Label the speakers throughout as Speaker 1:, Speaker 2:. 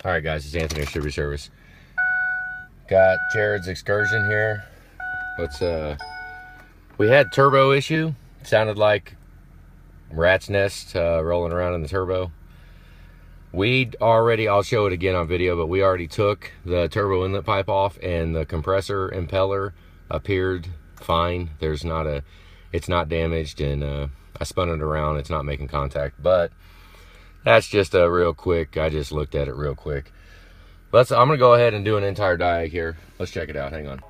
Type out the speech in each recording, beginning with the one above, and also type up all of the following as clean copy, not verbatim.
Speaker 1: All right, guys, it's Anthony Distributor Service. Got Jared's Excursion here. We had turbo issue. Sounded like rat's nest rolling around in the turbo. I'll show it again on video, but we already took the turbo inlet pipe off and the compressor impeller appeared fine. It's not damaged, and I spun it around. It's not making contact, but that's just a real quick. I just looked at it real quick. I'm gonna go ahead and do an entire diag here. Let's check it out. Hang on.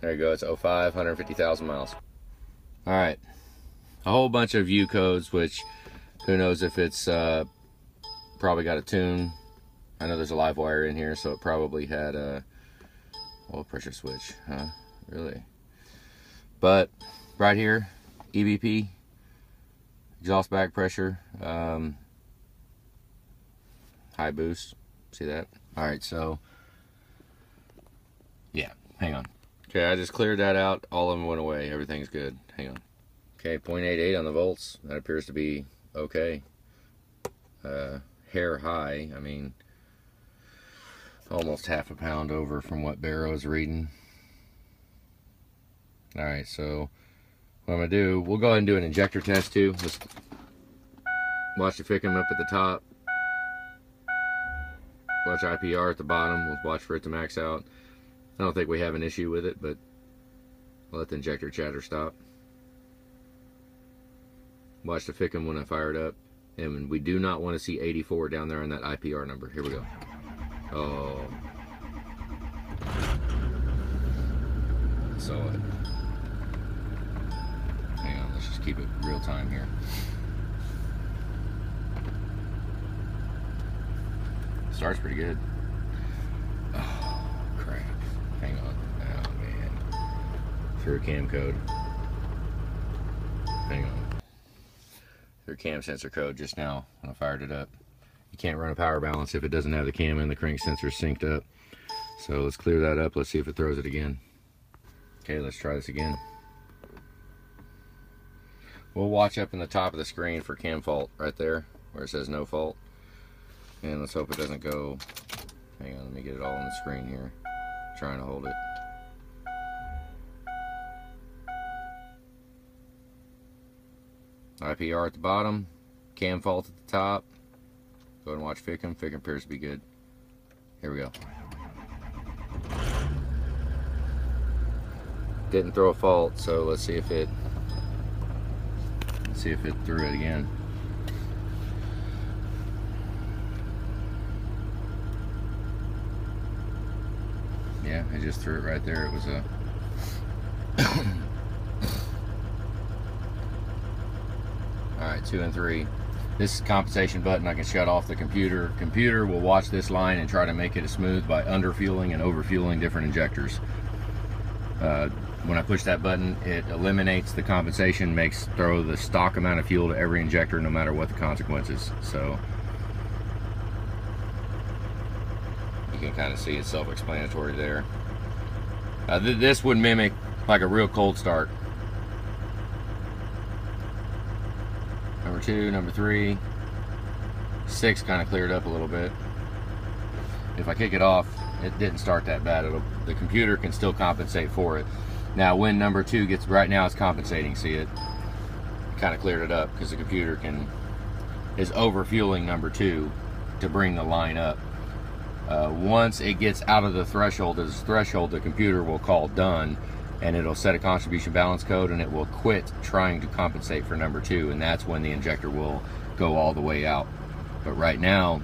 Speaker 1: There you go. It's 05, 150,000 miles. All right, a whole bunch of U codes, which who knows if it's probably got a tune. I know there's a live wire in here, so it probably had a oil pressure switch, huh? Really? But right here, EBP, exhaust back pressure, high boost. See that? All right, so yeah, hang on. Okay, I just cleared that out. All of them went away. Everything's good. Hang on. Okay, 0.88 on the volts. That appears to be okay. Hair high. I mean, almost half a pound over from what Barrow's reading. All right, so what I'm gonna do, we'll go ahead and do an injector test too. Let's watch the fickum up at the top. Watch IPR at the bottom. We'll watch for it to max out. I don't think we have an issue with it, but I'll let the injector chatter stop. Watch the fickum when I fire it up. And we do not want to see 84 down there on that IPR number. Here we go. Oh. I saw it. Hang on, let's just keep it real time here. Starts pretty good. Oh, crap. Hang on. Oh, man. Through a cam code. Hang on. Through cam sensor code just now when I fired it up. You can't run a power balance if it doesn't have the cam and the crank sensor synced up. So let's clear that up. Let's see if it throws it again. Okay, let's try this again. We'll watch up in the top of the screen for cam fault right there where it says no fault. And let's hope it doesn't go. Hang on, let me get it all on the screen here. I'm trying to hold it. IPR at the bottom, cam fault at the top. Go ahead and watch fickum. Fickum appears to be good. Here we go. Didn't throw a fault, so let's see if it threw it again. Yeah, I just threw it right there. It was a Alright, 2 and 3. This is compensation button. I can shut off the computer. Computer will watch this line and try to make it smooth by underfueling and overfueling different injectors. When I push that button, it eliminates the compensation, throw the stock amount of fuel to every injector no matter what the consequences. So you can kind of see it's self-explanatory there. This would mimic like a real cold start. Number 2, number 3, 6 kind of cleared up a little bit. If I kick it off, it didn't start that bad. The computer can still compensate for it. Now when number 2 gets, right now it's compensating, see it? Kind of cleared it up because the computer is overfueling number 2 to bring the line up. Once it gets out of the threshold, the computer will call done, and it'll set a contribution balance code, and it will quit trying to compensate for number 2, and that's when the injector will go all the way out. But right now,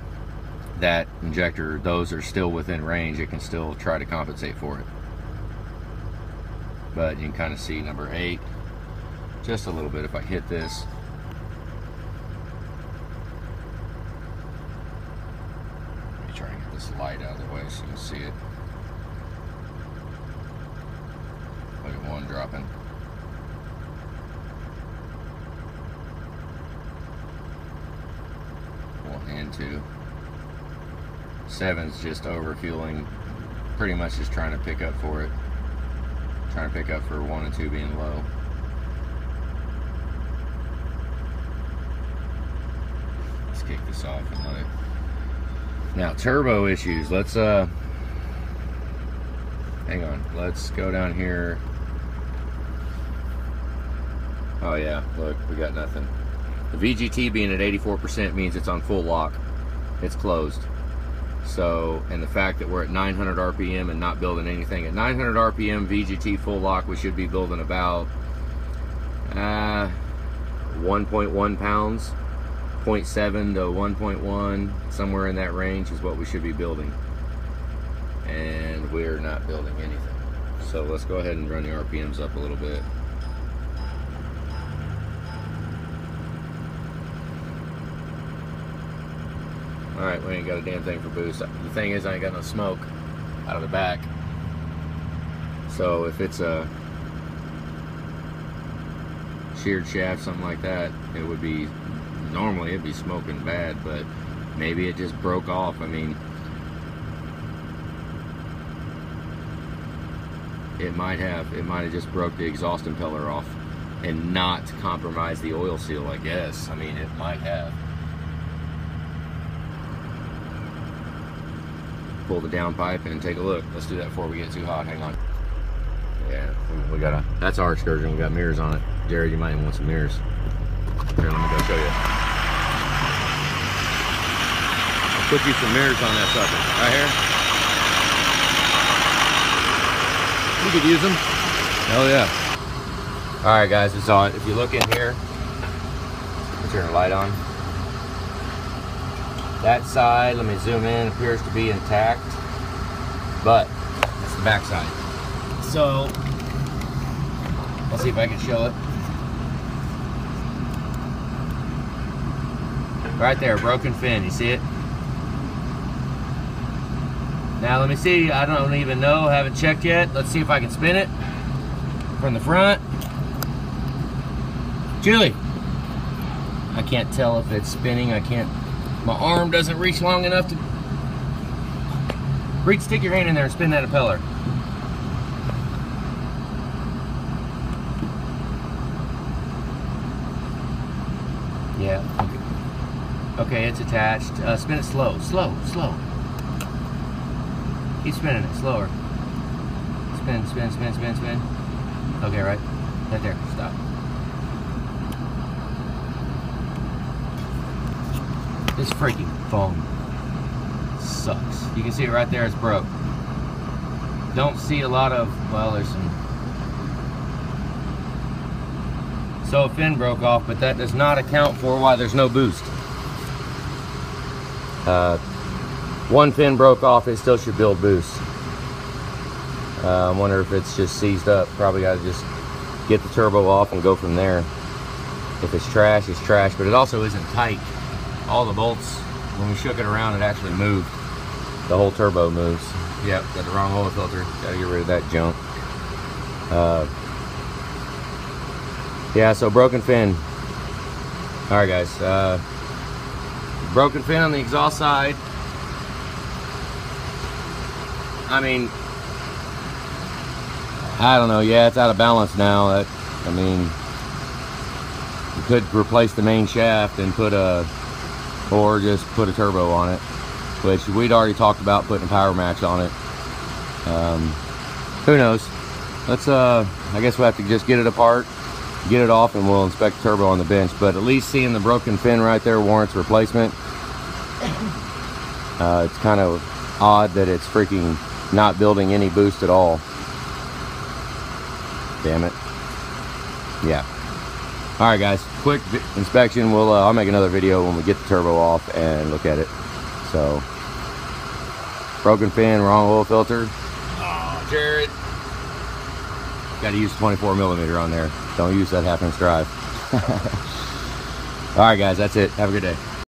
Speaker 1: that injector, those are still within range. It can still try to compensate for it. But you can kind of see number 8 just a little bit if I hit this. Let me try and get this light out of the way so you can see it. Look at 1 dropping. And 2. 7's just overfueling, pretty much just trying to pick up for it. Trying to pick up for 1 and 2 being low. Let's kick this off and let it Now, turbo issues. Let's hang on. Let's go down here. Oh yeah, look, we got nothing. The VGT being at 84% means it's on full lock. It's closed. So, and the fact that we're at 900 RPM and not building anything. At 900 RPM VGT full lock, we should be building about 1.1 pounds. 0.7 to 1.1, somewhere in that range is what we should be building. And we're not building anything. So let's go ahead and run the RPMs up a little bit. Alright, we ain't got a damn thing for boost. The thing is, I ain't got no smoke out of the back. So if it's a sheared shaft, something like that, it would be, normally it'd be smoking bad, but maybe it just broke off. I mean, it might have just broke the exhaust impeller off and not compromised the oil seal, I guess. I mean, it might have. Pull the downpipe and take a look. Let's do that before we get too hot. Hang on. Yeah, we got a, that's our excursion. We got mirrors on it. Jared, you might want some mirrors. Here, let me go show you. I'll put you some mirrors on that sucker. Right here. You could use them. Oh yeah. All right, guys, it's on. If you look in here, let's turn the light on. That side, let me zoom in, appears to be intact, but that's the back side. So, let's see if I can show it. Right there, broken fin, you see it? Now let me see, I don't even know, haven't checked yet. Let's see if I can spin it from the front. Julie, I can't tell if it's spinning, I can't. My arm doesn't reach long enough to reach. Stick your hand in there and spin that impeller. Yeah, okay, it's attached. Spin it slow, slow. Keep spinning it, slower. Spin. Okay, right there, stop. This freaking phone sucks. You can see it right there, it's broke. Don't see a lot of, well, there's some. So a fin broke off, but that does not account for why there's no boost. One fin broke off, it still should build boost. I wonder if it's just seized up. Probably got to just get the turbo off and go from there. If it's trash, it's trash, but it also isn't tight. All the bolts, when we shook it around, it actually moved. The whole turbo moves. Yep, got the wrong oil filter. Gotta get rid of that junk. Yeah, so broken fin. Alright guys, broken fin on the exhaust side. I mean, I don't know, yeah, it's out of balance now. I mean, you could replace the main shaft and put a, or just put a turbo on it, which we'd already talked about putting a Power Max on it. Who knows? Let's, I guess we'll have to just get it apart, get it off, and we'll inspect the turbo on the bench. But at least seeing the broken fin right there warrants replacement. It's kind of odd that it's freaking not building any boost at all. Damn it. Yeah. Alright guys, quick inspection. I'll make another video when we get the turbo off and look at it. So, broken fin, wrong oil filter. Oh, Jared. Got to use 24mm on there. Don't use that 1/2 inch drive. Alright guys, that's it. Have a good day.